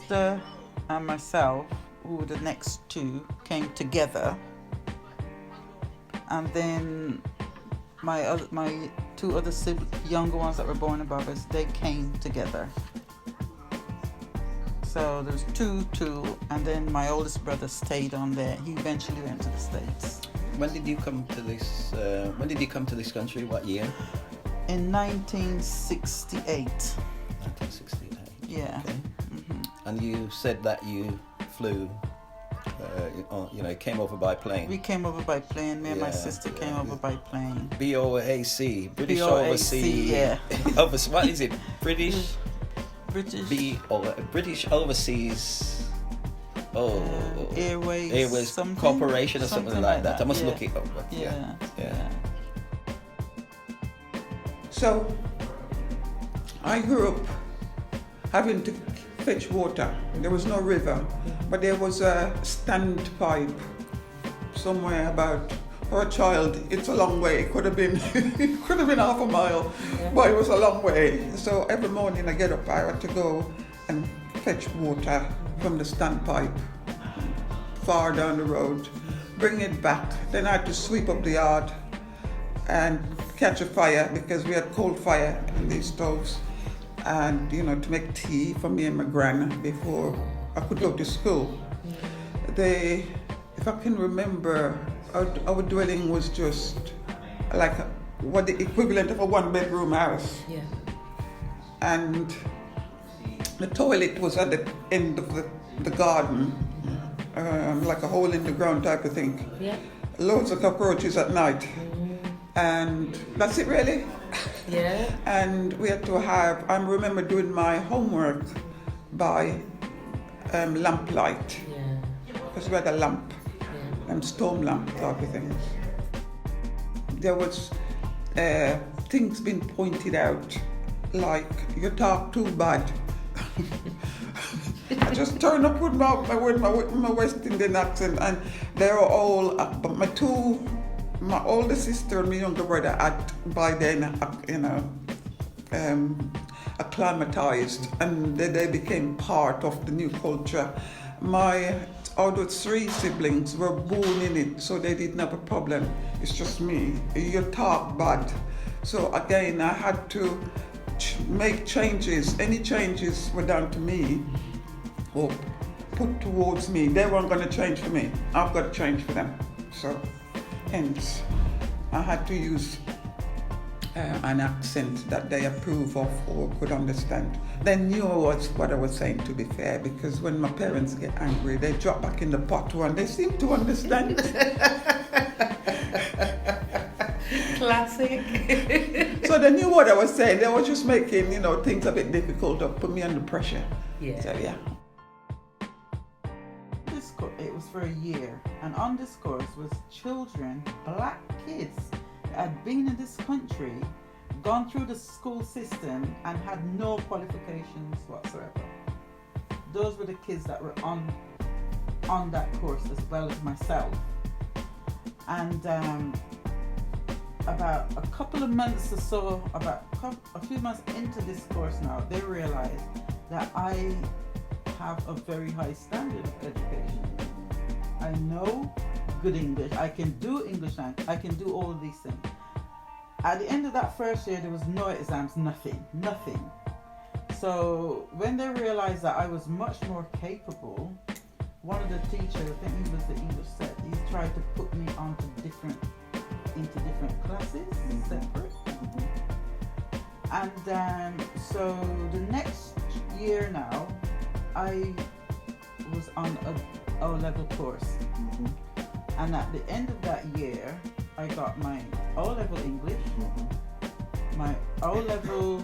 sister and myself, who were the next two, came together, and then my two other younger ones that were born above us, they came together. So there's two, and then my oldest brother stayed on there. He eventually went to the States. When did you come to this? When did you come to this country? What year? In 1968. 1968. Yeah. Okay. Mm-hmm. And you said that you flew. Came over by plane. We came over by plane. Me and my sister came over by plane. BOAC, British BOAC, Overseas. yeah. What is it? British Overseas. Airways Corporation or something like that. I must look it up. But yeah. So I grew up having to fetch water. There was no river, but there was a standpipe somewhere about, for a child, it's a long way. It could have been half a mile, but it was a long way. So every morning I get up, I had to go and fetch water from the standpipe far down the road, bring it back. Then I had to sweep up the yard and catch a fire, because we had coal fire in these stoves, and to make tea for me and my gran before I could go to school. If I can remember, our dwelling was just like what the equivalent of a one-bedroom house. Yeah. And the toilet was at the end of the garden, like a hole in the ground type of thing. Yeah. Loads of cockroaches at night. And that's it really. Yeah. And we had to I remember doing my homework by lamplight. Yeah. Because we had a lamp, storm lamp type of things. There was things being pointed out, like, you talk too bad. I just turned up with my West Indian accent, and they were all, but my older sister and my younger brother had by then, acclimatized, and they became part of the new culture. Out of three siblings were born in it, so they didn't have a problem. It's just me. You talk bad. So again, I had to make changes. Any changes were down to me or put towards me. They weren't going to change for me. I've got to change for them. So hence, I had to use an accent that they approve of or could understand. They knew what I was saying, to be fair, because when my parents get angry, they drop back in the pot and they seem to understand. Classic. So they knew what I was saying. They were just making, things a bit difficult or put me under pressure. Yeah. So yeah. It was for a year, and on this course was children, black kids that had been in this country, gone through the school system and had no qualifications whatsoever. Those were the kids that were on that course, as well as myself. And about a couple of months or so, a few months into this course now, they realized that I have a very high standard of education. I know good English, I can do English language, I can do all of these things. At the end of that first year, there was no exams, nothing. So when they realized that I was much more capable, one of the teachers, I think he was the English set, he tried to put me into different classes, separate. And so the next year now, I was on a O-level course. And at the end of that year, I got my O-level English, my O-level,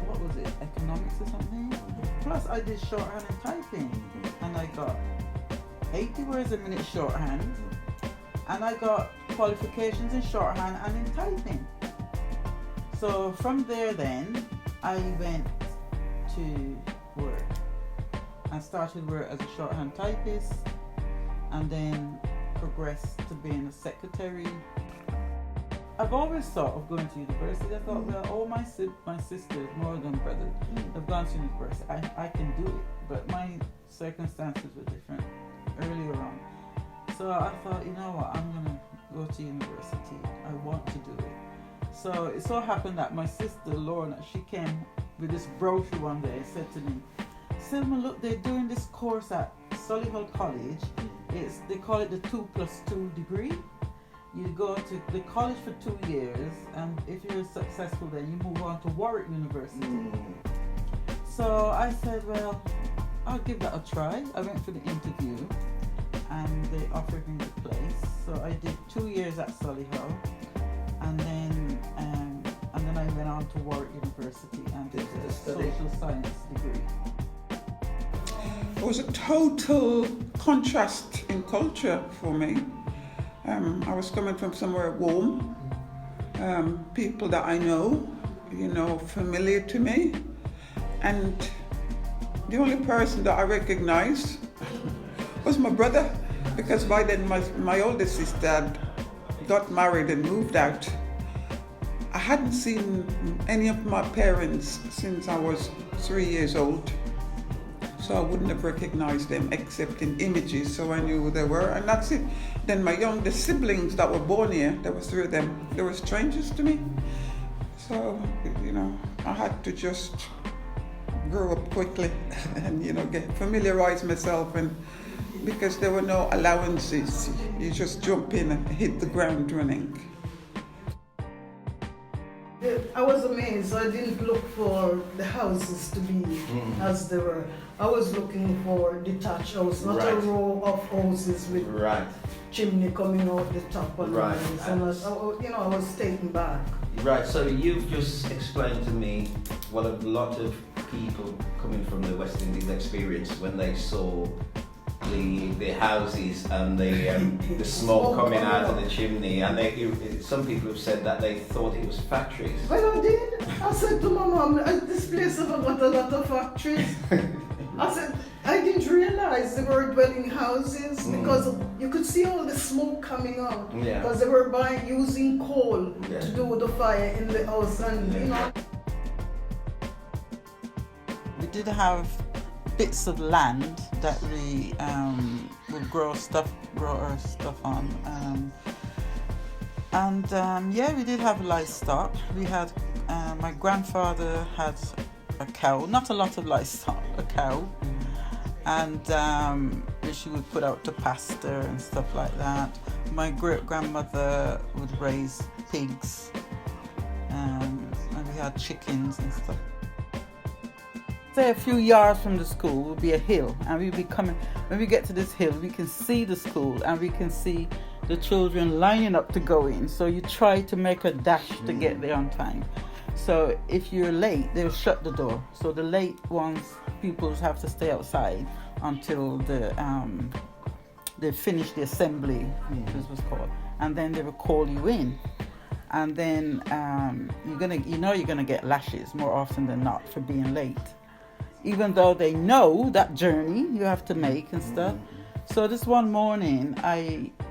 what was it, economics or something? Plus I did shorthand and typing, and I got 80 words a minute shorthand, and I got qualifications in shorthand and in typing. So from there then, I went to work. I started work as a shorthand typist, and then progressed to being a secretary. I've always thought of going to university. I thought, well, all my sisters, more than brothers, have gone to university. I can do it, but my circumstances were different earlier on. So I thought, you know what, I'm gonna go to university. I want to do it. So it so happened that my sister Lorna, she came with this brochure one day and said to me, Selma, look, they're doing this course at Solihull College. They call it the 2+2 degree. You go to the college for 2 years, and if you're successful, then you move on to Warwick University. So I said, well, I'll give that a try. I went for the interview, and they offered me the place. So I did 2 years at Solihull, and then I went on to Warwick University and did a social science degree. It was a total contrast in culture for me. I was coming from somewhere warm, people that I know, familiar to me, and the only person that I recognized was my brother, because by then my oldest sister had got married and moved out. I hadn't seen any of my parents since I was 3 years old. So I wouldn't have recognized them except in images, so I knew who they were, and that's it. Then my youngest siblings that were born here, there were 3 of them, they were strangers to me. So, I had to just grow up quickly and, familiarize myself, and because there were no allowances, you just jump in and hit the ground running. I was amazed. I didn't look for the houses to be as they were. I was looking for detached houses, not a row of houses with chimney coming out the top and and I was taken back. Right, so you've just explained to me what a lot of people coming from the West Indies experienced when they saw the houses and the smoke coming out of the chimney, and some people have said that they thought it was factories. Well, I did. I said to my mom, this place has got a lot of factories. I said, I didn't realize they were dwelling houses because you could see all the smoke coming out because they were using coal to do the fire in the house, and We did have bits of land that we would grow our stuff on, we did have livestock. We had my grandfather had a cow, not a lot of livestock, a cow, and she would put out to pasture and stuff like that. My great grandmother would raise pigs, and we had chickens and stuff. Say a few yards from the school will be a hill, and we'll be coming. When we get to this hill, we can see the school, and we can see the children lining up to go in. So you try to make a dash to get there on time. So if you're late, they'll shut the door. So the late ones, pupils have to stay outside until they finish the assembly, this was called, and then they will call you in. And then you're gonna get lashes more often than not for being late, even though they know that journey you have to make and stuff. So this one morning,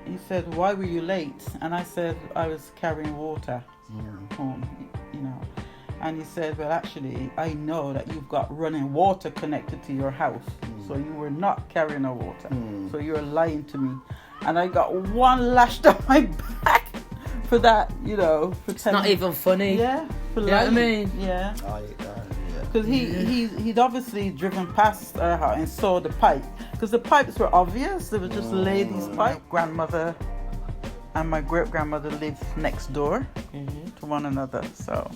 he said, why were you late? And I said, I was carrying water home, And he said, well, actually, I know that you've got running water connected to your house. So you were not carrying no water. So you're lying to me. And I got one lash down my back for that, for It's not even funny. Yeah, for you know what I lying. mean? Yeah. Because he'd obviously driven past our house and saw the pipe. Because the pipes were obvious. They were just ladies' pipe. Grandmother and my great-grandmother lived next door to one another. So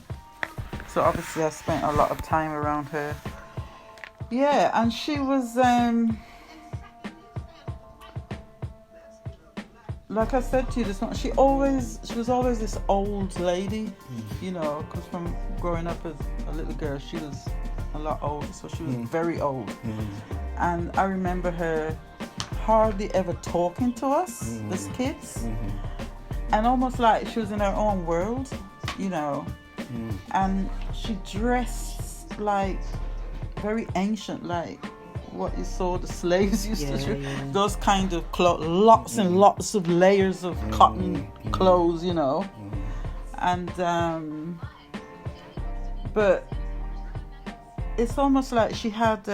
obviously I spent a lot of time around her. Yeah, and she was, like I said to you this morning, she was always this old lady, because from growing up as a little girl, she was a lot older, so she was very old. And I remember her hardly ever talking to us as kids, and almost like she was in her own world, and she dressed like very ancient, like what you saw the slaves used to do, those kind of clothes, lots and lots of layers of cotton clothes, And but it's almost like she had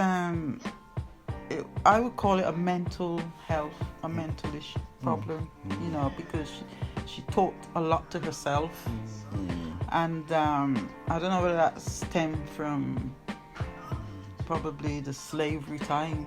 I would call it a mental health, a mentalish problem, you know, because she talked a lot to herself, and I don't know whether that stemmed from probably the slavery time.